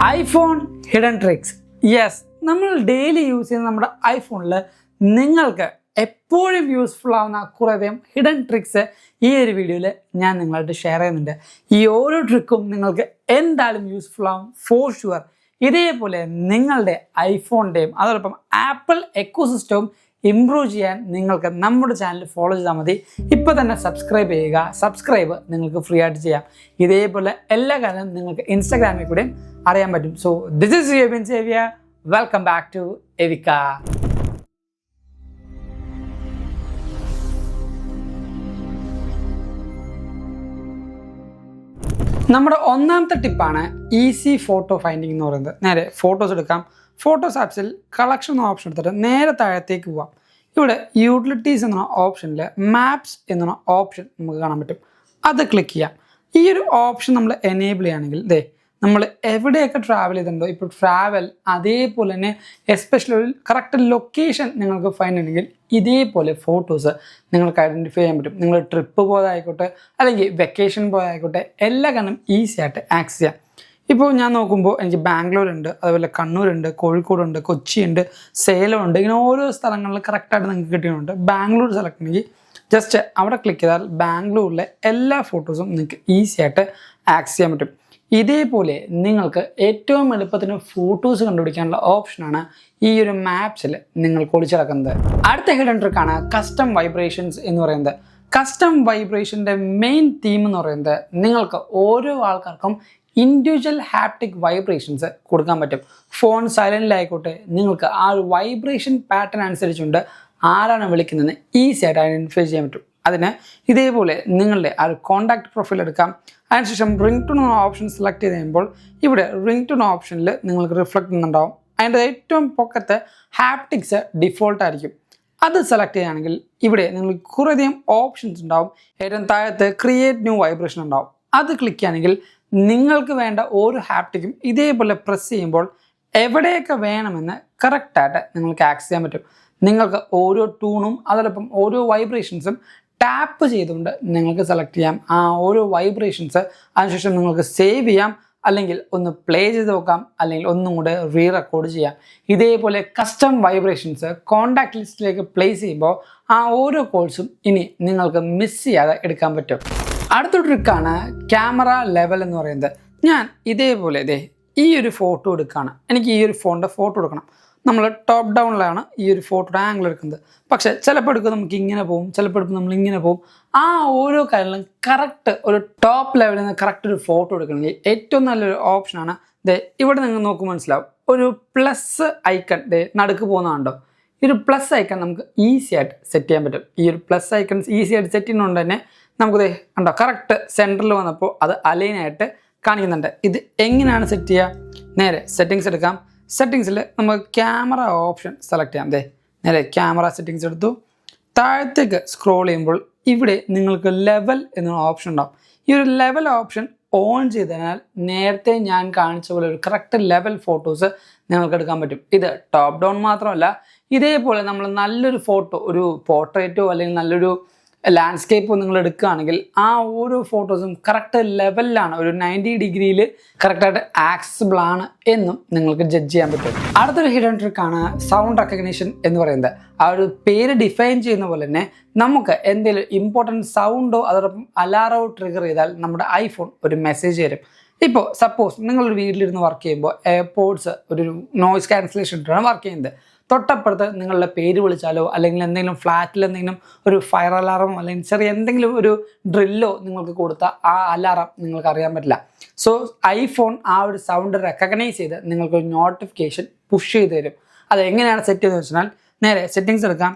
IPhone hidden tricks. Yes, നമ്മൾ daily use ചെയ്യുന്ന നമ്മുടെ ഐഫോണിൽ നിങ്ങൾക്ക് എപ്പോഴും യൂസ്ഫുൾ ആവുന്ന കുറേയധികം ഹിഡൻ ട്രിക്സ് ഈ ഒരു വീഡിയോയിൽ ഞാൻ നിങ്ങളായിട്ട് ഷെയർ ചെയ്യുന്നുണ്ട്. ഈ ഓരോ ട്രിക്കും നിങ്ങൾക്ക് എന്തായാലും യൂസ്ഫുൾ ആവും ഫോർ ഷുവർ. ഇതേപോലെ നിങ്ങളുടെ ഐഫോണിൻ്റെയും അതോടൊപ്പം ആപ്പിൾ എക്കോസിസ്റ്റവും ഇംപ്രൂവ് ചെയ്യാൻ നിങ്ങൾക്ക് നമ്മുടെ ചാനൽ ഫോളോ ചെയ്താൽ മതി. ഇപ്പോൾ തന്നെ സബ്സ്ക്രൈബ് ചെയ്യുക. സബ്സ്ക്രൈബ് നിങ്ങൾക്ക് ഫ്രീ ആയിട്ട് ചെയ്യാം. ഇതേപോലെ എല്ലാ കാര്യവും നിങ്ങൾക്ക് ഇൻസ്റ്റാഗ്രാമിൽ കൂടെയും അറിയാൻ പറ്റും. സോ ദിസ് ഈസ് യുവർ സേവിയ. വെൽക്കം ബാക്ക് ടു എവിക്ക. നമ്മുടെ ഒന്നാമത്തെ ടിപ്പാണ് ഈസി ഫോട്ടോ ഫൈൻഡിങ് എന്ന് പറയുന്നത്. നേരെ ഫോട്ടോസ് എടുക്കാം. ഫോട്ടോസ് ആപ്സിൽ കളക്ഷൻ എന്ന ഓപ്ഷൻ എടുത്തിട്ട് നേരെ താഴത്തേക്ക് പോവാം. ഇവിടെ യൂട്ടിലിറ്റീസ് എന്ന ഓപ്ഷനിൽ മാപ്സ് എന്ന ഓപ്ഷൻ നമുക്ക് കാണാൻ പറ്റും. അത് ക്ലിക്ക് ചെയ്യാം. ഈ ഒരു ഓപ്ഷൻ നമ്മൾ എനേബിൾ ചെയ്യുകയാണെങ്കിൽ നമ്മൾ എവിടെയൊക്കെ ട്രാവൽ ചെയ്തിട്ടുണ്ടോ, ഇപ്പോൾ ട്രാവൽ അതേപോലെ തന്നെ എസ്പെഷ്യലി ഒരു കറക്റ്റ് ലൊക്കേഷൻ നിങ്ങൾക്ക് ഫൈൻഡ് ഉണ്ടെങ്കിൽ ഇതേപോലെ ഫോട്ടോസ് നിങ്ങൾക്ക് ഐഡൻറ്റിഫൈ ചെയ്യാൻ പറ്റും. നിങ്ങൾ ട്രിപ്പ് പോയതായിക്കോട്ടെ അല്ലെങ്കിൽ വെക്കേഷൻ പോയതായിക്കോട്ടെ എല്ലാ കാരണം ഈസി ആയിട്ട് ആക്സസ് ചെയ്യാം. ഇപ്പോൾ ഞാൻ നോക്കുമ്പോൾ എനിക്ക് ബാംഗ്ലൂരുണ്ട്, അതുപോലെ കണ്ണൂരുണ്ട്, കോഴിക്കോടുണ്ട്, കൊച്ചിയുണ്ട്, സേലമുണ്ട്. ഇങ്ങനെ ഓരോ സ്ഥലങ്ങളിൽ കറക്റ്റായിട്ട് നിങ്ങൾക്ക് കിട്ടിയിട്ടുണ്ട്. ബാംഗ്ലൂർ സെലക്ട് ഉണ്ടെങ്കിൽ ജസ്റ്റ് അവിടെ ക്ലിക്ക് ചെയ്താൽ ബാംഗ്ലൂരിലെ എല്ലാ ഫോട്ടോസും നിങ്ങൾക്ക് ഈസി ആയിട്ട് ആക്സസ് ചെയ്യാൻ പറ്റും. ഇതേപോലെ നിങ്ങൾക്ക് ഏറ്റവും എളുപ്പത്തിന് ഫോട്ടോസ് കണ്ടുപിടിക്കാനുള്ള ഓപ്ഷനാണ് ഈ ഒരു മാപ്സിൽ നിങ്ങൾക്ക് ഒളിച്ചിടക്കുന്നത്. അടുത്ത ഹിഡൻ ട്രിക്കാണ് കസ്റ്റം വൈബ്രേഷൻസ് എന്ന് പറയുന്നത്. കസ്റ്റം വൈബ്രേഷൻ്റെ മെയിൻ തീം എന്ന് പറയുന്നത് നിങ്ങൾക്ക് ഓരോ ആൾക്കാർക്കും ഇൻഡിവിജ്വൽ ഹാപ്റ്റിക് വൈബ്രേഷൻസ് കൊടുക്കാൻ പറ്റും. ഫോൺ സൈലൻറ്റിലായിക്കോട്ടെ നിങ്ങൾക്ക് ആ ഒരു വൈബ്രേഷൻ പാറ്റേൺ അനുസരിച്ചുകൊണ്ട് ആരാണ് വിളിക്കുന്നതെന്ന് ഈസി ആയിട്ട് ഐഡൻറ്റിഫൈ ചെയ്യാൻ പറ്റും. അതിന് ഇതേപോലെ നിങ്ങളുടെ ആ ഒരു കോൺടാക്ട് പ്രൊഫൈൽ എടുക്കാം. അതിനുശേഷം റിംഗ് ടോൺ ഓപ്ഷൻ സെലക്ട് ചെയ്ത് കഴിയുമ്പോൾ ഇവിടെ റിംഗ് ടോൺ ഓപ്ഷനിൽ നിങ്ങൾക്ക് റിഫ്ലക്റ്റ് ചെയ്യുന്നുണ്ടാവും. അതിൻ്റെ ഏറ്റവും പൊക്കത്ത് ഹാപ്റ്റിക്സ് ഡിഫോൾട്ട് ആയിരിക്കും. അത് സെലക്ട് ചെയ്യുകയാണെങ്കിൽ ഇവിടെ നിങ്ങൾക്ക് കുറേയധികം ഓപ്ഷൻസ് ഉണ്ടാവും. ഏറ്റവും താഴത്ത് ക്രിയേറ്റ് ന്യൂ വൈബ്രേഷൻ ഉണ്ടാവും. അത് ക്ലിക്ക് ചെയ്യുകയാണെങ്കിൽ നിങ്ങൾക്ക് വേണ്ട ഓരോ ഹാപ്റ്റിക്കും ഇതേപോലെ പ്രസ് ചെയ്യുമ്പോൾ എവിടെയൊക്കെ വേണമെന്ന് കറക്റ്റായിട്ട് നിങ്ങൾക്ക് ആക്സസ് ചെയ്യാൻ പറ്റും. നിങ്ങൾക്ക് ഓരോ ടൂണും അതോടൊപ്പം ഓരോ വൈബ്രേഷൻസും ടാപ്പ് ചെയ്തുകൊണ്ട് നിങ്ങൾക്ക് സെലക്ട് ചെയ്യാം ആ ഓരോ വൈബ്രേഷൻസ്. അതിനുശേഷം നിങ്ങൾക്ക് സേവ് ചെയ്യാം, അല്ലെങ്കിൽ ഒന്ന് പ്ലേ ചെയ്ത് നോക്കാം, അല്ലെങ്കിൽ ഒന്നും കൂടെ റീ റെക്കോർഡ് ചെയ്യാം. ഇതേപോലെ കസ്റ്റം വൈബ്രേഷൻസ് കോൺടാക്ട് ലിസ്റ്റിലേക്ക് പ്ലേസ് ചെയ്യുമ്പോൾ ആ ഓരോ കോൾസും ഇനി നിങ്ങൾക്ക് മിസ് ചെയ്യാതെ എടുക്കാൻ പറ്റും. അടുത്ത ട്രിക്കാണ് ക്യാമറ ലെവൽ എന്ന് പറയുന്നത്. ഞാൻ ഇതേപോലെ ഈ ഒരു ഫോട്ടോ എടുക്കുകയാണ്. എനിക്ക് ഈ ഒരു ഫോണിൻ്റെ ഫോട്ടോ എടുക്കണം. നമ്മൾ ടോപ്പ് ഡൗണിലാണ് ഈ ഒരു ഫോട്ടോയുടെ ആംഗിൾ എടുക്കുന്നത്. പക്ഷേ ചിലപ്പോൾ എടുക്കും നമുക്ക് ഇങ്ങനെ പോകും, ചിലപ്പോൾ എടുക്കും നമ്മൾ ഇങ്ങനെ പോകും. ആ ഓരോ കാര്യങ്ങളും കറക്റ്റ് ഒരു ടോപ്പ് ലെവലിൽ നിന്ന് കറക്റ്റ് ഒരു ഫോട്ടോ എടുക്കണമെങ്കിൽ ഏറ്റവും നല്ലൊരു ഓപ്ഷനാണ് ഇവിടെ നിങ്ങൾ നോക്കുമ്പോൾ മനസ്സിലാവും ഒരു പ്ലസ് ഐക്കൺ നടുക്ക് പോകുന്നതുണ്ടോ. ഈ ഒരു പ്ലസ് ഐക്കൺ നമുക്ക് ഈസി ആയിട്ട് സെറ്റ് ചെയ്യാൻ പറ്റും. ഈ ഒരു പ്ലസ് ഐക്കൺസ് ഈസി ആയിട്ട് സെറ്റ് ചെയ്യുന്നതുകൊണ്ട് തന്നെ നമുക്ക് കണ്ടോ കറക്റ്റ് സെൻറ്ററിൽ വന്നപ്പോൾ അത് അലൈനായിട്ട് കാണിക്കുന്നുണ്ട്. ഇത് എങ്ങനെയാണ് സെറ്റ് ചെയ്യുക? നേരെ സെറ്റിങ്സ് എടുക്കാം. സെറ്റിങ്സിൽ നമുക്ക് ക്യാമറ ഓപ്ഷൻ സെലക്ട് ചെയ്യാം. നേരെ ക്യാമറ സെറ്റിങ്സ് എടുത്തു. താഴത്തേക്ക് സ്ക്രോൾ ചെയ്യുമ്പോൾ ഇവിടെ നിങ്ങൾക്ക് ലെവൽ എന്നൊരു ഓപ്ഷൻ ഉണ്ടാവും. ഈ ഒരു ലെവൽ ഓപ്ഷൻ ഓൺ ചെയ്തതിനാൽ നേരത്തെ ഞാൻ കാണിച്ച പോലെ ഒരു കറക്റ്റ് ലെവൽ ഫോട്ടോസ് നിങ്ങൾക്ക് എടുക്കാൻ പറ്റും. ഇത് ടോപ്പ് ഡൗൺ മാത്രമല്ല, ഇതേപോലെ നമ്മൾ നല്ലൊരു ഫോട്ടോ, ഒരു പോർട്രേറ്റോ അല്ലെങ്കിൽ നല്ലൊരു ലാൻഡ്സ്കേപ്പോ നിങ്ങൾ എടുക്കുകയാണെങ്കിൽ ആ ഓരോ ഫോട്ടോസും കറക്റ്റ് ലെവലിലാണ്, ഒരു 90 ഡിഗ്രിയിൽ കറക്റ്റായിട്ട് ആക്സസിബിൾ ആണ് എന്നും നിങ്ങൾക്ക് ജഡ്ജ് ചെയ്യാൻ പറ്റും. അടുത്തൊരു ഹിഡൻ ട്രിക്കാണ് സൗണ്ട് റെക്കഗ്നിഷൻ എന്ന് പറയുന്നത്. ആ ഒരു പേര് ഡിഫൈൻ ചെയ്യുന്ന പോലെ തന്നെ നമുക്ക് എന്തെങ്കിലും ഇമ്പോർട്ടൻറ്റ് സൗണ്ടോ അതോടൊപ്പം അലാറോ ട്രിഗർ ചെയ്താൽ നമ്മുടെ ഐഫോൺ ഒരു മെസ്സേജ് തരും. ഇപ്പോൾ സപ്പോസ് നിങ്ങളൊരു വീട്ടിലിരുന്ന് വർക്ക് ചെയ്യുമ്പോൾ എയർപോഡ്സ് ഒരു നോയ്സ് ക്യാൻസലേഷൻ ഇട്ടാണ് വർക്ക് ചെയ്യുന്നത്. തൊട്ടപ്പുറത്ത് നിങ്ങളുടെ പേര് വിളിച്ചാലോ അല്ലെങ്കിൽ എന്തെങ്കിലും ഫ്ലാറ്റിൽ എന്തെങ്കിലും ഒരു ഫയർ അലാറമോ അല്ലെങ്കിൽ ചെറിയ എന്തെങ്കിലും ഒരു ഡ്രില്ലോ നിങ്ങൾക്ക് കൊടുത്താൽ ആ അലാറം നിങ്ങൾക്ക് അറിയാൻ പറ്റില്ല. സോ ഐഫോൺ ആ ഒരു സൗണ്ട് റെക്കഗ്നൈസ് ചെയ്ത് നിങ്ങൾക്കൊരു നോട്ടിഫിക്കേഷൻ പുഷ് ചെയ്ത് തരും. അത് എങ്ങനെയാണ് സെറ്റ് ചെയ്തെന്ന് വെച്ചാൽ നേരെ സെറ്റിങ്സ് എടുക്കാം.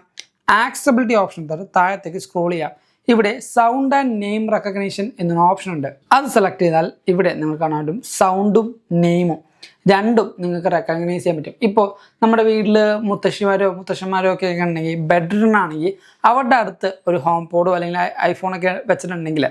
ആക്സസിബിലിറ്റി ഓപ്ഷൻ താഴത്തേക്ക് സ്ക്രോൾ ചെയ്യാം. ഇവിടെ സൗണ്ട് ആൻഡ് നെയിം റെക്കഗ്നീഷൻ എന്നൊരു ഓപ്ഷൻ ഉണ്ട്. അത് സെലക്ട് ചെയ്താൽ ഇവിടെ നിങ്ങൾക്ക് കാണാൻ പറ്റും സൗണ്ടും നെയിമും രണ്ടും നിങ്ങൾക്ക് റെക്കഗ്നൈസ് ചെയ്യാൻ പറ്റും. ഇപ്പോൾ നമ്മുടെ വീട്ടിൽ മുത്തശ്ശന്മാരോ ഒക്കെ ഉണ്ടെങ്കിൽ ബെഡ്റൂമാണെങ്കിൽ അവരുടെ അടുത്ത് ഒരു ഹോം പോഡോ അല്ലെങ്കിൽ ഐഫോണൊക്കെ വെച്ചിട്ടുണ്ടെങ്കിൽ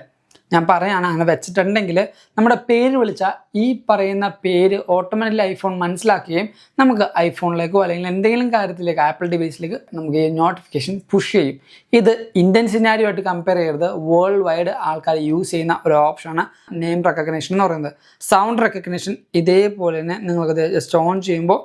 ഞാൻ പറയുകയാണ്, അങ്ങനെ വെച്ചിട്ടുണ്ടെങ്കിൽ നമ്മുടെ പേര് വിളിച്ചാൽ ഈ പറയുന്ന പേര് ഓട്ടോമാറ്റിക്കലി ഐഫോൺ മനസ്സിലാക്കുകയും നമുക്ക് ഐഫോണിലേക്കോ അല്ലെങ്കിൽ എന്തെങ്കിലും കാര്യത്തിലേക്ക് ആപ്പിൾ ഡിവൈസിലേക്ക് നമുക്ക് ഈ നോട്ടിഫിക്കേഷൻ പുഷ് ചെയ്യും. ഇത് ഇന്ത്യൻ സിനാരിയുമായിട്ട് കമ്പയർ ചെയ്യരുത്. വേൾഡ് വൈഡ് ആൾക്കാർ യൂസ് ചെയ്യുന്ന ഒരു ഓപ്ഷനാണ് നെയിം റെക്കഗ്നേഷൻ എന്ന് പറയുന്നത്. സൗണ്ട് റെക്കഗ്നേഷൻ ഇതേപോലെ തന്നെ നിങ്ങൾക്ക് ജസ്റ്റ് ഓൺ ചെയ്യുമ്പോൾ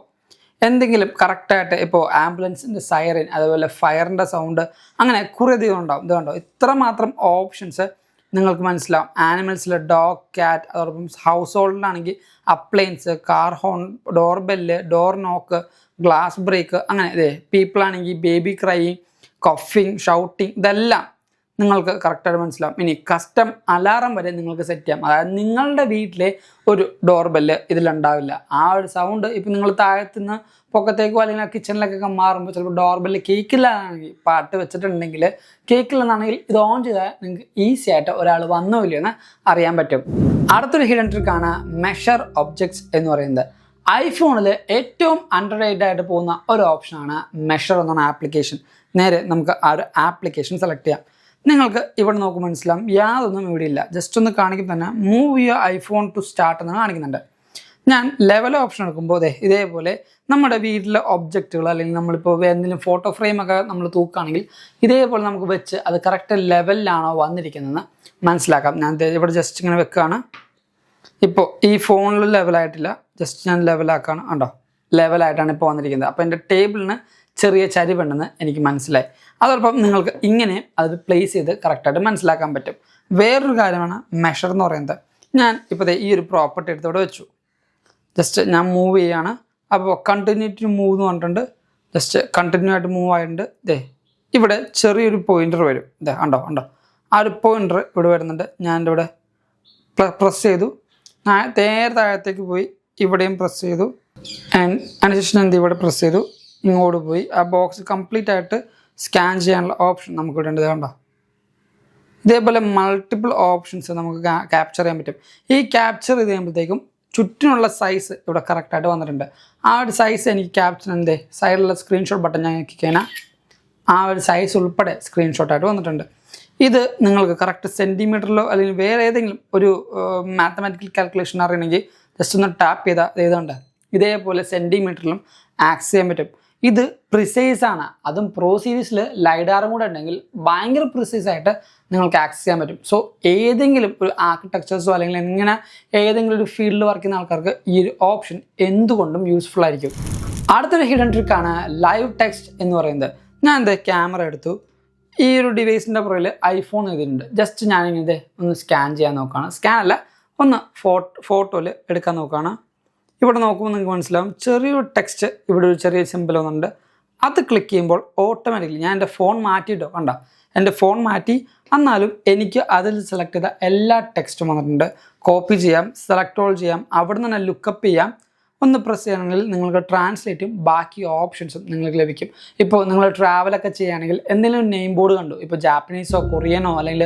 എന്തെങ്കിലും കറക്റ്റായിട്ട് ഇപ്പോൾ ആംബുലൻസിൻ്റെ സൈറൻ, അതുപോലെ ഫയറിൻ്റെ സൗണ്ട്, അങ്ങനെ കുറേ അധികം ഉണ്ടാവും. ഇത് കണ്ടോ, ഇത്രമാത്രം ഓപ്ഷൻസ് നിങ്ങൾക്ക് മനസ്സിലാവും. ആനിമൽസിൽ ഡോഗ്, ക്യാറ്റ്, അതോടൊപ്പം ഹൗസ് ഹോൾഡിലാണെങ്കിൽ appliance, car horn, door bell, door knock, glass break, അങ്ങനെ ഇതേ പീപ്പിൾ ആണെങ്കിൽ ബേബി ക്രൈയിങ്, കഫിങ്, ഷൗട്ടിങ്, ഇതെല്ലാം നിങ്ങൾക്ക് കറക്റ്റായിട്ട് മനസ്സിലാവും. ഇനി കസ്റ്റം അലാറം വരെ നിങ്ങൾക്ക് സെറ്റ് ചെയ്യാം. അതായത് നിങ്ങളുടെ വീട്ടിലെ ഒരു ഡോർ ബെല്ല് ഇതിലുണ്ടാവില്ല. ആ ഒരു സൗണ്ട് ഇപ്പോൾ നിങ്ങൾ താഴത്തുനിന്ന് പൊക്കത്തേക്കോ അല്ലെങ്കിൽ കിച്ചണിലേക്കൊക്കെ മാറുമ്പോൾ ചിലപ്പോൾ ഡോർ ബെല്ല് കേൾക്കില്ലാണെങ്കിൽ പാട്ട് വെച്ചിട്ടുണ്ടെങ്കിൽ കേൾക്കില്ലെന്നാണെങ്കിൽ ഇത് ഓൺ ചെയ്താൽ നിങ്ങൾക്ക് ഈസി ആയിട്ട് ഒരാൾ വന്നോ ഇല്ലയോ എന്ന് അറിയാൻ പറ്റും. അടുത്തൊരു ഹിഡൻ ട്രിക്കാണ് മെഷർ ഒബ്ജക്ട്സ് എന്ന് പറയുന്നത്. ഐഫോണിൽ ഏറ്റവും അണ്ടർ റേറ്റഡ് ആയിട്ട് പോകുന്ന ഒരു ഓപ്ഷനാണ് മെഷർ എന്ന ആപ്ലിക്കേഷൻ. നേരെ നമുക്ക് ആ ഒരു ആപ്ലിക്കേഷൻ സെലക്ട് ചെയ്യാം. നിങ്ങൾക്ക് ഇവിടെ നോക്കുമ്പോൾ മനസ്സിലാവും യാതൊന്നും ഇവിടെ ഇല്ല. ജസ്റ്റ് ഒന്ന് കാണിക്കുമ്പോൾ തന്നെ move your iPhone to start എന്ന് കാണിക്കുന്നുണ്ട്. ഞാൻ ലെവൽ ഓപ്ഷൻ എടുക്കുമ്പോൾ ഇതേപോലെ നമ്മുടെ വീട്ടിലെ ഒബ്ജക്റ്റുകൾ അല്ലെങ്കിൽ നമ്മളിപ്പോൾ എന്തെങ്കിലും ഫോട്ടോ ഫ്രെയിമൊക്കെ നമ്മൾ തൂക്കുകയാണെങ്കിൽ ഇതേപോലെ നമുക്ക് വെച്ച് അത് കറക്റ്റ് ലെവലിലാണോ വന്നിരിക്കുന്നതെന്ന് മനസ്സിലാക്കാം. ഞാൻ ഇവിടെ ജസ്റ്റ് ഇങ്ങനെ വെക്കുകയാണ്. ഇപ്പോൾ ഈ ഫോണിൽ ലെവലായിട്ടില്ല, ജസ്റ്റ് ഞാൻ ലെവലാക്കുകയാണ്. ഉണ്ടോ, ലെവലായിട്ടാണ് ഇപ്പോൾ വന്നിരിക്കുന്നത്. അപ്പോൾ എൻ്റെ ടേബിളിന് ചെറിയ ചരിവുണ്ടെന്ന് എനിക്ക് മനസ്സിലായി. അതോടൊപ്പം നിങ്ങൾക്ക് ഇങ്ങനെ അത് പ്ലേസ് ചെയ്ത് കറക്റ്റായിട്ട് മനസ്സിലാക്കാൻ പറ്റും. വേറൊരു കാര്യമാണ് മെഷർ എന്ന് പറയുന്നത്. ഞാൻ ഇപ്പോൾ ഈ ഒരു പ്രോപ്പർട്ടി എടുത്തോടെ വെച്ചു. ജസ്റ്റ് ഞാൻ മൂവ് ചെയ്യുകയാണ്. അപ്പോൾ കണ്ടിന്യൂ ടു മൂവ് എന്ന് പറഞ്ഞിട്ടുണ്ട്. ജസ്റ്റ് കണ്ടിന്യൂ ആയിട്ട് മൂവ് ആയിട്ടുണ്ട്. ഇവിടെ ചെറിയൊരു പോയിൻ്റർ വരും. ഉണ്ടോ, ആ ഒരു പോയിൻ്റർ ഇവിടെ വരുന്നുണ്ട്. ഞാൻ എൻ്റെ ഇവിടെ പ്രസ് ചെയ്തു, നേരെ താഴത്തേക്ക് പോയി ഇവിടെയും പ്രസ് ചെയ്തു. അതിനുശേഷം ഞാൻ ഇവിടെ പ്രസ് ചെയ്തു, ഇങ്ങോട്ട് പോയി ആ ബോക്സ് കംപ്ലീറ്റ് ആയിട്ട് സ്കാൻ ചെയ്യാനുള്ള ഓപ്ഷൻ നമുക്ക് ഇവിടെ ഉണ്ട്. കണ്ടോ, ഇതേപോലെ മൾട്ടിപ്പിൾ ഓപ്ഷൻസ് നമുക്ക് ക്യാപ്ചർ ചെയ്യാൻ പറ്റും. ഈ ക്യാപ്ചർ ചെയ്ത് കഴിയുമ്പോഴത്തേക്കും ചുറ്റിനുള്ള സൈസ് ഇവിടെ കറക്റ്റായിട്ട് വന്നിട്ടുണ്ട്. ആ ഒരു സൈസ് എനിക്ക് ക്യാപ്ചർ സൈഡിലുള്ള സ്ക്രീൻഷോട്ട് ബട്ടൺ ഞാൻ നോക്കി കഴിഞ്ഞാൽ ആ ഒരു സൈസ് ഉൾപ്പെടെ സ്ക്രീൻഷോട്ടായിട്ട് വന്നിട്ടുണ്ട്. ഇത് നിങ്ങൾക്ക് കറക്റ്റ് സെൻറ്റിമീറ്ററിലോ അല്ലെങ്കിൽ വേറെ ഏതെങ്കിലും ഒരു മാത്തമാറ്റിക്കൽ കാൽക്കുലേഷൻ അറിയണമെങ്കിൽ ജസ്റ്റ് ഒന്ന് ടാപ്പ് ചെയ്താൽ ഇതുണ്ട് ഇതേപോലെ സെൻറ്റിമീറ്ററിലും ആക്സസ് ചെയ്യാൻ പറ്റും. ഇത് പ്രിസൈസാണ്. അതും പ്രോ സീരീസിൽ ലൈഡാറും കൂടെ ഉണ്ടെങ്കിൽ ഭയങ്കര പ്രിസൈസായിട്ട് നിങ്ങൾക്ക് ആക്സസ് ചെയ്യാൻ പറ്റും. സോ ഏതെങ്കിലും ഒരു ആർക്കിടെക്ചേഴ്സോ അല്ലെങ്കിൽ എങ്ങനെ ഏതെങ്കിലും ഒരു ഫീൽഡിൽ വർക്ക് ചെയ്യുന്ന ആൾക്കാർക്ക് ഈ ഒരു ഓപ്ഷൻ എന്തുകൊണ്ടും യൂസ്ഫുൾ ആയിരിക്കും. അടുത്തൊരു ഹിഡൻ ട്രിക്കാണ് ലൈവ് ടെക്സ്റ്റ് എന്ന് പറയുന്നത്. ഞാൻ ക്യാമറ എടുത്തു, ഈ ഒരു ഡിവൈസിൻ്റെ പുറകിൽ ഐഫോൺ എഴുതിയിട്ടുണ്ട്. ജസ്റ്റ് ഞാനിങ്ങനെ ഒന്ന് സ്കാൻ ചെയ്യാൻ നോക്കുകയാണ്. സ്കാൻ അല്ല, ഒന്ന് ഫോട്ടോയിൽ എടുക്കാൻ നോക്കുകയാണ്. ഇവിടെ നോക്കുമ്പോൾ നിങ്ങൾക്ക് മനസ്സിലാവും ചെറിയൊരു ടെക്സ്റ്റ്, ഇവിടെ ഒരു ചെറിയ സിമ്പിൾ വന്നിട്ടുണ്ട്. അത് ക്ലിക്ക് ചെയ്യുമ്പോൾ ഓട്ടോമാറ്റിക്കലി ഞാൻ എൻ്റെ ഫോൺ മാറ്റിയിട്ടോ, കണ്ട എൻ്റെ ഫോൺ മാറ്റി, എന്നാലും എനിക്ക് അതിൽ സെലക്ട് ചെയ്ത എല്ലാ ടെക്സ്റ്റും വന്നിട്ടുണ്ട്. കോപ്പി ചെയ്യാം, സെലക്ട് ഓൾ ചെയ്യാം, അവിടെ നിന്ന് തന്നെ ലുക്കപ്പ് ചെയ്യാം. ഒന്ന് പ്രസ് ചെയ്യണമെങ്കിൽ നിങ്ങൾക്ക് ട്രാൻസ്ലേറ്റും ബാക്കി ഓപ്ഷൻസും നിങ്ങൾക്ക് ലഭിക്കും. ഇപ്പോൾ നിങ്ങൾ ട്രാവലൊക്കെ ചെയ്യുകയാണെങ്കിൽ എന്തെങ്കിലും നെയിം ബോർഡ് കണ്ടു, ഇപ്പോൾ ജാപ്പനീസോ കൊറിയനോ അല്ലെങ്കിൽ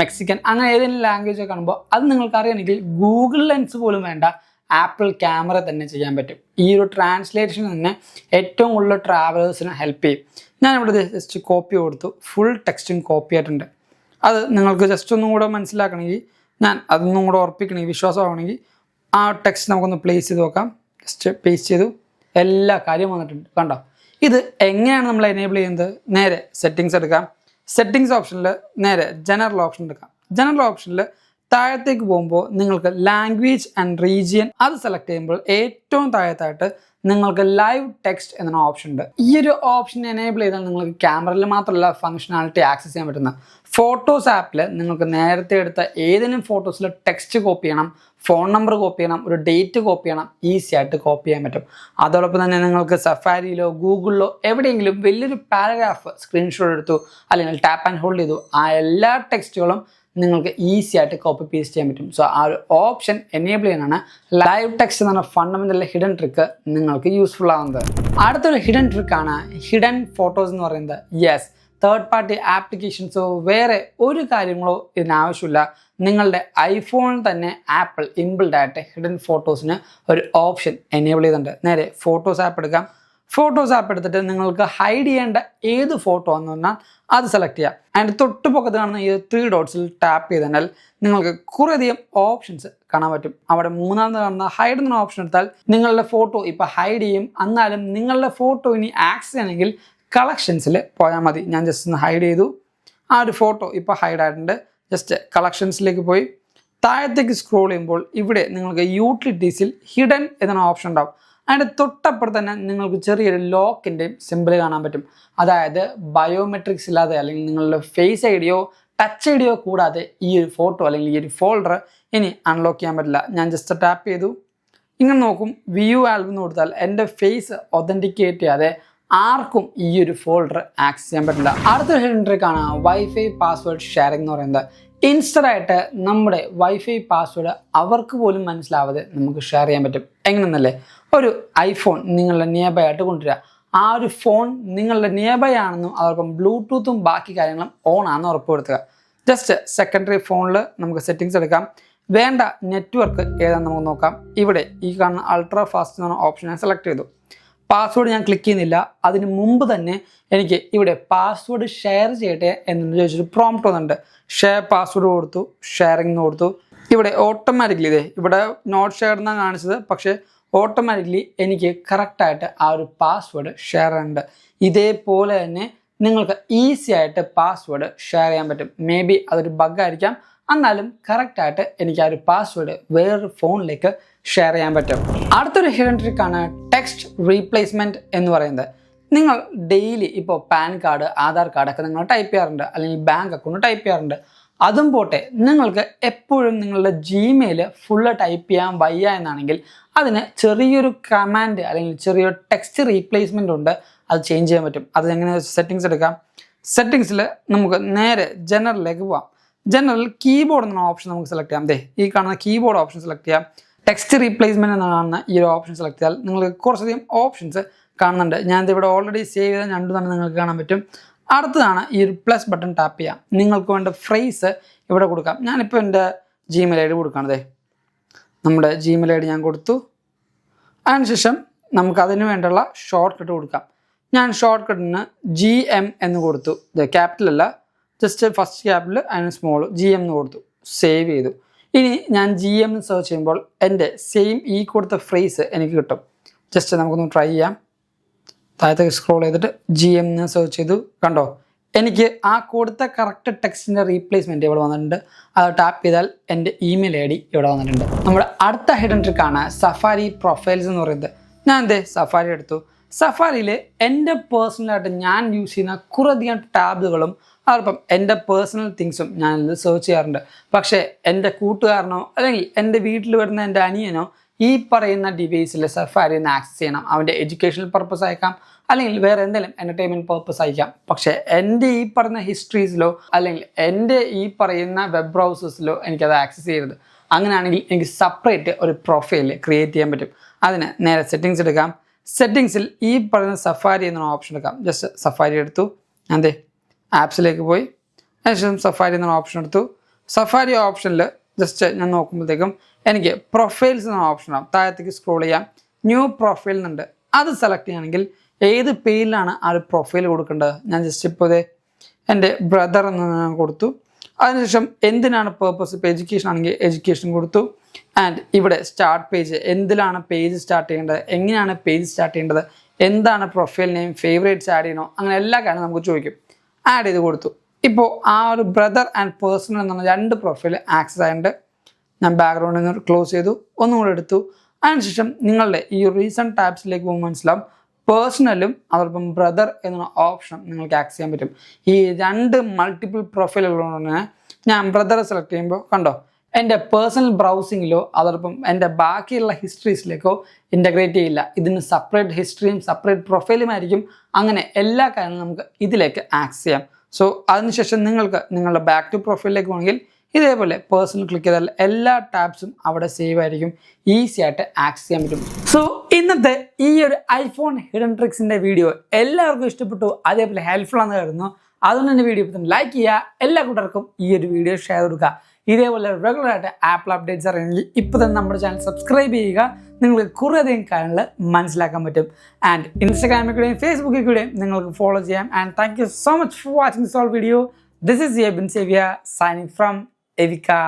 മെക്സിക്കൻ അങ്ങനെ ഏതെങ്കിലും ലാംഗ്വേജോ കാണുമ്പോൾ അത് നിങ്ങൾക്ക് അറിയണമെങ്കിൽ ഗൂഗിൾ ലെൻസ് പോലും വേണ്ട, ആപ്പിൾ ക്യാമറ തന്നെ ചെയ്യാൻ പറ്റും. ഈ ഒരു ട്രാൻസ്ലേഷൻ തന്നെ ഏറ്റവും കൂടുതൽ ട്രാവലേഴ്സിന് ഹെൽപ്പ് ചെയ്യും. ഞാനിവിടെ ജസ്റ്റ് കോപ്പി കൊടുത്തു, ഫുൾ ടെക്സ്റ്റും കോപ്പി ആയിട്ടുണ്ട്. അത് നിങ്ങൾക്ക് ജസ്റ്റ് ഒന്നും കൂടെ മനസ്സിലാക്കണമെങ്കിൽ, ഞാൻ അതൊന്നും കൂടെ ഉറപ്പിക്കണമെങ്കിൽ, വിശ്വാസമാണെങ്കിൽ ആ ടെക്സ്റ്റ് നമുക്കൊന്ന് പ്ലേസ് ചെയ്ത് നോക്കാം. ജസ്റ്റ് പേസ്റ്റ് ചെയ്തു, എല്ലാ കാര്യവും വന്നിട്ടുണ്ട്. കണ്ടോ, ഇത് എങ്ങനെയാണ് നമ്മൾ എനേബിൾ ചെയ്യുന്നത്? നേരെ സെറ്റിങ്സ് എടുക്കാം. സെറ്റിങ്സ് ഓപ്ഷനിൽ നേരെ ജനറൽ ഓപ്ഷൻ എടുക്കാം. ജനറൽ ഓപ്ഷനിൽ താഴത്തേക്ക് പോകുമ്പോൾ നിങ്ങൾക്ക് ലാംഗ്വേജ് ആൻഡ് റീജിയൻ അത് സെലക്ട് ചെയ്യുമ്പോൾ ഏറ്റവും താഴത്തായിട്ട് നിങ്ങൾക്ക് ലൈവ് ടെക്സ്റ്റ് എന്ന ഓപ്ഷൻ ഉണ്ട്. ഈ ഒരു ഓപ്ഷൻ എനേബിൾ ചെയ്താൽ നിങ്ങൾക്ക് ക്യാമറയിൽ മാത്രമല്ല ഫംഗ്ഷനാലിറ്റി ആക്സസ് ചെയ്യാൻ പറ്റുന്ന ഫോട്ടോസ് ആപ്പിൽ നിങ്ങൾക്ക് നേരത്തെ എടുത്ത ഏതെങ്കിലും ഫോട്ടോസിൽ ടെക്സ്റ്റ് കോപ്പി ചെയ്യണം, ഫോൺ നമ്പർ കോപ്പി ചെയ്യണം, ഒരു ഡേറ്റ് കോപ്പി ചെയ്യണം, ഈസി ആയിട്ട് കോപ്പി ചെയ്യാൻ പറ്റും. അതോടൊപ്പം തന്നെ നിങ്ങൾക്ക് സഫാരിയിലോ ഗൂഗിളിലോ എവിടെയെങ്കിലും വലിയൊരു പാരഗ്രാഫ് സ്ക്രീൻഷോട്ട് എടുത്തു അല്ലെങ്കിൽ ടാപ്പ് ആൻഡ് ഹോൾഡ് ചെയ്തു, ആ എല്ലാ ടെക്സ്റ്റുകളും നിങ്ങൾക്ക് ഈസി ആയിട്ട് കോപ്പി പേസ്റ്റ് ചെയ്യാൻ പറ്റും. സോ ആ ഒരു ഓപ്ഷൻ എനേബിൾ ചെയ്യാനാണ് ലൈവ് ടെക്സ്റ്റ് എന്ന് പറഞ്ഞ ഫണ്ടമെന്റൽ ഹിഡൻ ട്രിക്ക് നിങ്ങൾക്ക് യൂസ്ഫുൾ ആവുന്നത്. അടുത്തൊരു ഹിഡൻ ട്രിക്കാണ് ഹിഡൻ ഫോട്ടോസ് എന്ന് പറയുന്നത്. യെസ്, തേർഡ് പാർട്ടി ആപ്ലിക്കേഷൻസോ വേറെ ഒരു കാര്യങ്ങളോ ഇതിനാവശ്യമില്ല. നിങ്ങളുടെ ഐഫോണിൽ തന്നെ ആപ്പിൾ ഇൻബിൽഡ് ആയിട്ട് ഹിഡൻ ഫോട്ടോസിന് ഒരു ഓപ്ഷൻ എനേബിൾ ചെയ്തിട്ടുണ്ട്. നേരെ ഫോട്ടോസ് ആപ്പ് എടുക്കാം. ഫോട്ടോസ് ആപ്പ് എടുത്തിട്ട് നിങ്ങൾക്ക് ഹൈഡ് ചെയ്യേണ്ട ഏത് ഫോട്ടോ എന്ന് പറഞ്ഞാൽ അത് സെലക്ട് ചെയ്യാം. അതിൻ്റെ തൊട്ട് പൊക്കത്ത് കാണുന്ന ഈ 3 ഡോട്ട്സിൽ ടാപ്പ് ചെയ്താൽ നിങ്ങൾക്ക് കുറേയധികം ഓപ്ഷൻസ് കാണാൻ പറ്റും. അവിടെ മൂന്നാമത് കാണുന്ന ഹൈഡ് എന്ന ഓപ്ഷൻ എടുത്താൽ നിങ്ങളുടെ ഫോട്ടോ ഇപ്പോൾ ഹൈഡ് ചെയ്യും. എന്നാലും നിങ്ങളുടെ ഫോട്ടോ ഇനി ആക്സസ് ചെയ്യണമെങ്കിൽ കളക്ഷൻസിൽ പോയാൽ മതി. ഞാൻ ജസ്റ്റ് ഒന്ന് ഹൈഡ് ചെയ്തു. ആ ഒരു ഫോട്ടോ ഇപ്പോൾ ഹൈഡ് ആയിട്ടുണ്ട്. ജസ്റ്റ് കളക്ഷൻസിലേക്ക് പോയി താഴത്തേക്ക് സ്ക്രോൾ ചെയ്യുമ്പോൾ ഇവിടെ നിങ്ങൾക്ക് യൂട്ടിലിറ്റീസിൽ ഹിഡൻ എന്ന ഓപ്ഷൻ ഉണ്ടാവും. അതിൻ്റെ തൊട്ടപ്പുറത്ത് തന്നെ നിങ്ങൾക്ക് ചെറിയൊരു ലോക്കിൻ്റെയും സിമ്പിൾ കാണാൻ പറ്റും. അതായത് ബയോമെട്രിക്സ് ഇല്ലാതെ അല്ലെങ്കിൽ നിങ്ങളുടെ ഫേസ് ഐഡിയോ ടച്ച് ഐഡിയോ കൂടാതെ ഈ ഒരു ഫോട്ടോ അല്ലെങ്കിൽ ഈ ഒരു ഫോൾഡർ ഇനി അൺലോക്ക് ചെയ്യാൻ പറ്റില്ല. ഞാൻ ജസ്റ്റ് ടാപ്പ് ചെയ്തു. ഇങ്ങനെ നോക്കും, വ്യൂ ആൽബം എന്ന് കൊടുത്താൽ എൻ്റെ ഫേസ് ഒതൻറ്റിക്കേറ്റ് ചെയ്യാതെ ആർക്കും ഈ ഒരു ഫോൾഡർ ആക്സസ് ചെയ്യാൻ പറ്റില്ല. അടുത്തൊരു ഹിഡൻ ട്രിക്കാണ് വൈഫൈ പാസ്വേഡ് ഷെയറിംഗ് എന്ന് പറയുന്നത്. ഇൻസ്റ്റന്റ് ആയിട്ട് നമ്മുടെ വൈഫൈ പാസ്വേഡ് അവർക്ക് പോലും മനസ്സിലാവാതെ നമുക്ക് ഷെയർ ചെയ്യാൻ പറ്റും. എങ്ങനെയെന്നല്ലേ, ഒരു ഐഫോൺ നിങ്ങളുടെ നിയർ ബൈ ആയിട്ട് കൊണ്ടുവരിക. ആ ഒരു ഫോൺ നിങ്ങളുടെ നിയർ ബൈ ആണെന്നും അതോടൊപ്പം ബ്ലൂടൂത്തും ബാക്കി കാര്യങ്ങളും ഓൺ ആണെന്ന് ഉറപ്പുവരുത്തുക. ജസ്റ്റ് സെക്കൻഡറി ഫോണിൽ നമുക്ക് സെറ്റിങ്സ് എടുക്കാം. വേണ്ട നെറ്റ്വർക്ക് ഏതാണെന്ന് നമുക്ക് നോക്കാം. ഇവിടെ ഈ കാണുന്ന അൾട്രാ ഫാസ്റ്റ് എന്ന ഓപ്ഷൻ ഞാൻ സെലക്ട് ചെയ്തു. പാസ്വേഡ് ഞാൻ ക്ലിക്ക് ചെയ്യുന്നില്ല. അതിന് മുമ്പ് തന്നെ എനിക്ക് ഇവിടെ പാസ്വേഡ് ഷെയർ ചെയ്യട്ടെ എന്ന് ചോദിച്ചൊരു പ്രോംപ്റ്റ് വന്നിട്ടുണ്ട്. ഷെയർ പാസ്വേഡ് കൊടുത്തു, ഷെയറിംഗ് എന്ന് കൊടുത്തു. ഇവിടെ ഓട്ടോമാറ്റിക്കലി ഇവിടെ നോട്ട് ഷെയർ എന്നാണ് കാണിച്ചത്, പക്ഷേ ഓട്ടോമാറ്റിക്കലി എനിക്ക് കറക്റ്റായിട്ട് ആ ഒരു പാസ്വേഡ് ഷെയർ ഉണ്ട്. ഇതേപോലെ തന്നെ നിങ്ങൾക്ക് ഈസി ആയിട്ട് പാസ്വേഡ് ഷെയർ ചെയ്യാൻ പറ്റും. മേ ബി അതൊരു ബഗ്ഗായിരിക്കാം, എന്നാലും കറക്റ്റായിട്ട് എനിക്ക് ആ ഒരു പാസ്വേഡ് വേറൊരു ഫോണിലേക്ക് ഷെയർ ചെയ്യാൻ പറ്റും. അടുത്തൊരു ഹിഡൻ ട്രിക്കാണ് ടെക്സ്റ്റ് റീപ്ലേസ്മെൻറ്റ് എന്ന് പറയുന്നത്. നിങ്ങൾ ഡെയിലി ഇപ്പോൾ പാൻ കാർഡ്, ആധാർ കാർഡൊക്കെ നിങ്ങൾ ടൈപ്പ് ചെയ്യാറുണ്ട്, അല്ലെങ്കിൽ ബാങ്ക് അക്കൗണ്ട് ടൈപ്പ് ചെയ്യാറുണ്ട്. അതും പോട്ടെ, നിങ്ങൾക്ക് എപ്പോഴും നിങ്ങളുടെ ജിമെയിൽ ഫുള്ള് ടൈപ്പ് ചെയ്യാൻ വയ്യ എന്നാണെങ്കിൽ അതിന് ചെറിയൊരു കമാൻഡ് അല്ലെങ്കിൽ ചെറിയൊരു ടെക്സ്റ്റ് റീപ്ലേസ്മെൻ്റ് ഉണ്ട്. അത് ചേഞ്ച് ചെയ്യാൻ പറ്റും. അത് എങ്ങനെ സെറ്റിങ്സ് എടുക്കാം. സെറ്റിങ്സിൽ നമുക്ക് നേരെ ജനറലിലേക്ക് പോവാം. ജനറൽ കീബോർഡ് എന്ന ഓപ്ഷൻ നമുക്ക് സെലക്ട് ചെയ്യാം. ഈ കാണുന്ന കീബോർഡ് ഓപ്ഷൻ സെലക്ട് ചെയ്യാം. ടെക്സ്റ്റ് റീപ്ലേസ്മെൻറ്റ് എന്ന് കാണുന്ന ഈ ഒരു ഓപ്ഷൻ സെലക്ട് ചെയ്താൽ നിങ്ങൾക്ക് കുറച്ചധികം ഓപ്ഷൻസ് കാണുന്നുണ്ട്. ഞാനിത് ഇവിടെ ഓൾറെഡി സേവ് ചെയ്ത രണ്ടു തന്നെ നിങ്ങൾക്ക് കാണാൻ പറ്റും. അടുത്തതാണ് ഈ ഒരു പ്ലസ് ബട്ടൺ ടാപ്പ് ചെയ്യാം. നിങ്ങൾക്ക് വേണ്ട ഫ്രേസ് ഇവിടെ കൊടുക്കാം. ഞാനിപ്പോൾ എൻ്റെ ജിമെയിൽ ഐ ഡി കൊടുക്കുകയാണതേ. നമ്മുടെ ജിമെയിൽ ഐ ഡി ഞാൻ കൊടുത്തു. അതിനുശേഷം നമുക്ക് അതിന് വേണ്ടുള്ള ഷോർട്ട് കട്ട് കൊടുക്കാം. ഞാൻ ഷോർട്ട് കട്ടിന് GM എന്ന് കൊടുത്തു. ക്യാപിറ്റൽ അല്ല, ജസ്റ്റ് ഫസ്റ്റ് ക്യാപിറ്റൽ അതിന് സ്മോൾ GM എന്ന് കൊടുത്തു. സേവ് ചെയ്തു. ഇനി ഞാൻ GM എന്ന് സെർച്ച് ചെയ്യുമ്പോൾ എൻ്റെ സെയിം ഈ കൊടുത്ത ഫ്രേസ് എനിക്ക് കിട്ടും. ജസ്റ്റ് നമുക്കൊന്ന് ട്രൈ ചെയ്യാം. താഴത്തേക്ക് സ്ക്രോൾ ചെയ്തിട്ട് GM എന്ന് സെർച്ച് ചെയ്തു. കണ്ടോ, എനിക്ക് ആ കൊടുത്ത കറക്റ്റ് ടെക്സ്റ്റിൻ്റെ റീപ്ലേസ്മെൻറ്റ് ഇവിടെ വന്നിട്ടുണ്ട്. അത് ടാപ്പ് ചെയ്താൽ എൻ്റെ ഇമെയിൽ ID ഇവിടെ വന്നിട്ടുണ്ട്. നമ്മുടെ അടുത്ത ഹിഡൻ ട്രിക്കാണ് സഫാരി പ്രൊഫൈൽസ് എന്ന് പറയുന്നത്. ഞാൻ സഫാരി എടുത്തു. സഫാരിയിൽ എൻ്റെ പേഴ്സണലായിട്ട് ഞാൻ യൂസ് ചെയ്യുന്ന കുറേയധികം ടാബുകളും അതോടൊപ്പം എൻ്റെ പേഴ്സണൽ തിങ്സും ഞാനിത് സെർച്ച് ചെയ്യാറുണ്ട്. പക്ഷേ എൻ്റെ കൂട്ടുകാരനോ അല്ലെങ്കിൽ എൻ്റെ വീട്ടിൽ വരുന്ന എൻ്റെ അനിയനോ ഈ പറയുന്ന ഡിവൈസിൽ സഫാരി ഒന്ന് ആക്സസ് ചെയ്യണം. അവൻ്റെ എഡ്യൂക്കേഷണൽ പർപ്പസ് അയക്കാം, അല്ലെങ്കിൽ വേറെ എന്തെങ്കിലും എൻ്റർടൈൻമെൻറ്റ് പർപ്പസ് അയക്കാം. പക്ഷേ എൻ്റെ ഈ പറയുന്ന ഹിസ്റ്ററീസിലോ അല്ലെങ്കിൽ എൻ്റെ ഈ പറയുന്ന വെബ് ബ്രൗസേഴ്സിലോ എനിക്കത് ആക്സസ് ചെയ്യരുത്. അങ്ങനെയാണെങ്കിൽ എനിക്ക് സെപ്പറേറ്റ് ഒരു പ്രൊഫൈൽ ക്രിയേറ്റ് ചെയ്യാൻ പറ്റും. അതിന് നേരെ സെറ്റിങ്സ് എടുക്കാം. സെറ്റിങ്സിൽ ഈ പറയുന്ന സഫാരി എന്ന ഓപ്ഷൻ എടുക്കാം. ജസ്റ്റ് സഫാരി എടുത്തു. ഞാൻ ആപ്സിലേക്ക് പോയി. അതിനുശേഷം സഫാരി എന്ന ഓപ്ഷൻ എടുത്തു. സഫാരി ഓപ്ഷനിൽ ജസ്റ്റ് ഞാൻ നോക്കുമ്പോഴത്തേക്കും എനിക്ക് പ്രൊഫൈൽസ് എന്ന ഓപ്ഷനാണ്. താഴത്തേക്ക് സ്ക്രോൾ ചെയ്യാം. ന്യൂ പ്രൊഫൈൽ എന്നുണ്ട്. അത് സെലക്ട് ചെയ്യുകയാണെങ്കിൽ ഏത് പേരിലാണ് ആ ഒരു പ്രൊഫൈൽ കൊടുക്കേണ്ടത്. ഞാൻ ജസ്റ്റ് ഇപ്പോൾ എൻ്റെ ബ്രദർ എന്ന് ഞാൻ കൊടുത്തു. അതിനുശേഷം എന്തിനാണ് പേർപ്പസ്, ഇപ്പോൾ എഡ്യൂക്കേഷൻ ആണെങ്കിൽ എഡ്യൂക്കേഷൻ കൊടുത്തു. ആൻഡ് ഇവിടെ സ്റ്റാർട്ട് പേജ്, എന്തിലാണ് പേജ് സ്റ്റാർട്ട് ചെയ്യേണ്ടത്, എങ്ങനെയാണ് പേജ് സ്റ്റാർട്ട് ചെയ്യേണ്ടത്, എന്താണ് പ്രൊഫൈൽ നെയിം, ഫേവറേറ്റ്സ് ആഡ് ചെയ്യണോ, അങ്ങനെ എല്ലാ കാര്യവും നമുക്ക് ചോദിക്കും. ആഡ് ചെയ്ത് കൊടുത്തു. ഇപ്പോൾ ആ ഒരു ബ്രദർ ആൻഡ് പേഴ്സണൽ എന്ന് പറഞ്ഞ 2 പ്രൊഫൈൽ ആക്സസ് ആയിട്ടുണ്ട്. ഞാൻ ബാക്ക്ഗ്രൗണ്ടിൽ നിന്ന് ക്ലോസ് ചെയ്തു, ഒന്നും കൂടെ എടുത്തു. അതിനുശേഷം നിങ്ങളുടെ ഈ റീസെൻറ്റ് ടാബ്സിലേക്ക് പോകുമ്പോൾ മനസ്സിലാവും പേഴ്സണലും അതോടൊപ്പം ബ്രദർ എന്ന ഓപ്ഷൻ നിങ്ങൾക്ക് ആക്സസ് ചെയ്യാൻ പറ്റും. ഈ 2 മൾട്ടിപ്പിൾ പ്രൊഫൈലുള്ളതുകൊണ്ട് തന്നെ ഞാൻ ബ്രദറെ സെലക്ട് ചെയ്യുമ്പോൾ കണ്ടോ, എൻ്റെ പേഴ്സണൽ ബ്രൗസിങ്ങിലോ അതോടൊപ്പം എൻ്റെ ബാക്കിയുള്ള ഹിസ്റ്ററീസിലേക്കോ ഇൻ്റഗ്രേറ്റ് ചെയ്യില്ല. ഇതിന് സെപ്പറേറ്റ് ഹിസ്റ്ററിയും സെപ്പറേറ്റ് പ്രൊഫൈലുമായിരിക്കും. അങ്ങനെ എല്ലാ കാര്യങ്ങളും നമുക്ക് ഇതിലേക്ക് ആക്സസ് ചെയ്യാം. സോ അതിനുശേഷം നിങ്ങൾക്ക് നിങ്ങളുടെ ബാക്ക് ടു പ്രൊഫൈലിലേക്ക് പോകണമെങ്കിൽ ഇതേപോലെ പേഴ്സണൽ ക്ലിക്ക് ചെയ്താൽ എല്ലാ ടാബ്സും അവിടെ സേവ് ആയിരിക്കും. ഈസി ആയിട്ട് ആക്സസ് ചെയ്യാൻ പറ്റും. സോ ഇന്നത്തെ ഈ ഒരു ഐഫോൺ ഹിഡൻ ട്രിക്സിൻ്റെ വീഡിയോ എല്ലാവർക്കും ഇഷ്ടപ്പെട്ടു, അതേപോലെ ഹെൽപ്ഫുൾ ആണെന്ന് കരുതുന്നു. അതുകൊണ്ട് തന്നെ വീഡിയോ ഇപ്പം ലൈക്ക് ചെയ്യുക, എല്ലാ കൂട്ടർക്കും ഈ ഒരു വീഡിയോ ഷെയർ കൊടുക്കുക. ഇതേപോലെ റെഗുലറായിട്ട് ആപ്പിൾ അപ്ഡേറ്റ്സ് അറിയണമെങ്കിൽ ഇപ്പോൾ തന്നെ നമ്മുടെ ചാനൽ സബ്സ്ക്രൈബ് ചെയ്യുക. നിങ്ങൾക്ക് കുറേയധികം കാര്യങ്ങൾ മനസ്സിലാക്കാൻ പറ്റും. ആൻഡ് ഇൻസ്റ്റാഗ്രാമിൽ കൂടെയും ഫേസ്ബുക്കിൽ കൂടെയും നിങ്ങൾക്ക് ഫോളോ ചെയ്യാം. And thank you so much for watching this all video. This is Yebin Sevia signing from Evika.